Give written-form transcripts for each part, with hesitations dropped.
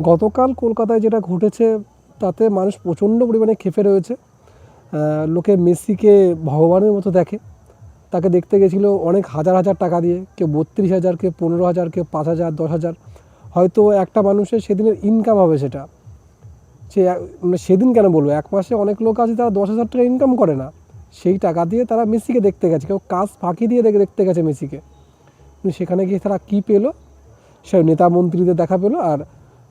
গতকাল কলকাতায় যেটা ঘটেছে তাতে মানুষ প্রচণ্ড পরিমাণে ক্ষেপে রয়েছে। লোকে মেসিকে ভগবানের মতো দেখে। তাকে দেখতে গেছিলো অনেক হাজার হাজার টাকা দিয়ে, কেউ 32,000, কেউ 15,000, কেউ 5,000, 10,000। হয়তো একটা মানুষের সেদিনের ইনকাম হবে সেটা। সে মানে সেদিন কেন বলবো, এক মাসে অনেক লোক আছে তারা 10,000 টাকা ইনকাম করে না, সেই টাকা দিয়ে তারা মেসিকে দেখতে গেছে। কেউ কাজ ফাঁকি দিয়ে দেখতে গেছে মেসিকে। কিন্তু সেখানে গিয়ে তারা কী পেলো? সে নেতা মন্ত্রীদের দেখা পেলো, আর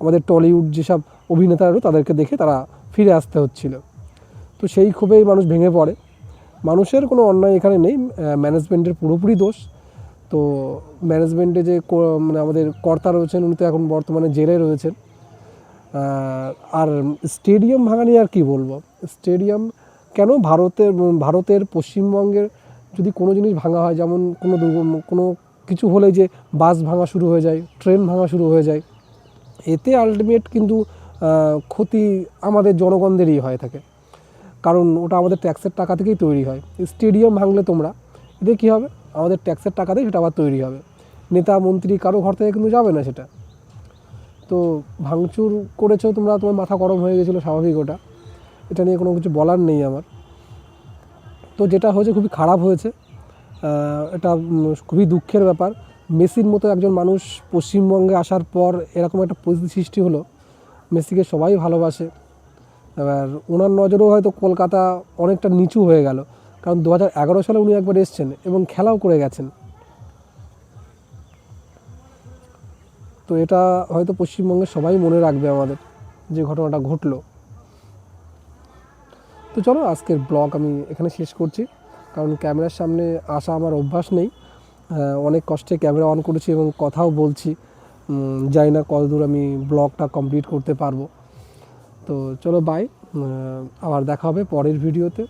আমাদের টলিউড যেসব অভিনেতারা তাদেরকে দেখে তারা ফিরে আসতে হচ্ছিল। তো সেই ক্ষোভেই মানুষ ভেঙে পড়ে। মানুষের কোনো অন্যায় এখানে নেই, ম্যানেজমেন্টের পুরোপুরি দোষ। তো ম্যানেজমেন্টে যে মানে আমাদের কর্তা রয়েছেন উনি তো এখন বর্তমানে জেলে রয়েছেন। আর স্টেডিয়াম ভাঙা নিয়ে আর কী বলবো। স্টেডিয়াম কেন, ভারতের পশ্চিমবঙ্গের যদি কোনো জিনিস ভাঙা হয়, যেমন কোনো কিছু হলে যে বাস ভাঙা শুরু হয়ে যায়, ট্রেন ভাঙা শুরু হয়ে যায়, এতে আলটিমেট কিন্তু ক্ষতি আমাদের জনগণদেরই হয়ে থাকে। কারণ ওটা আমাদের ট্যাক্সের টাকা থেকেই তৈরি হয়। স্টেডিয়াম ভাঙলে তোমরা এতে কী হবে, আমাদের ট্যাক্সের টাকাতেই সেটা আবার তৈরি হবে। নেতা মন্ত্রী কারো ঘর থেকে কিন্তু যাবে না সেটা। তো ভাঙচুর করেছো তোমরা, তোমার মাথা গরম হয়ে গেছিলো, স্বাভাবিক ওটা, এটা নিয়ে কোনো কিছু বলার নেই আমার। তো যেটা হয়েছে খুবই খারাপ হয়েছে, এটা খুবই দুঃখের ব্যাপার। মেসির মতো একজন মানুষ পশ্চিমবঙ্গে আসার পর এরকম একটা পরিস্থিতি সৃষ্টি হলো। মেসিকে সবাই ভালোবাসে, এবার ওনার নজরেও হয়তো কলকাতা অনেকটা নিচু হয়ে গেল। কারণ 2011 সালে উনি একবার এসছেন এবং খেলাও করে গেছেন। তো এটা হয়তো পশ্চিমবঙ্গের সবাই মনে রাখবে আমাদের যে ঘটনাটা ঘটলো। তো চলো আজকের ব্লগ আমি এখানে শেষ করছি, কারণ ক্যামেরার সামনে আসা আমার অভ্যাস নেই। অনেক কষ্টে ক্যামেরা অন করেছি এবং কথাও বলছি, জানি না কতদূর আমি ব্লগটা কমপ্লিট করতে পারবো। তো চলো বাই, আবার দেখা হবে পরের ভিডিওতে।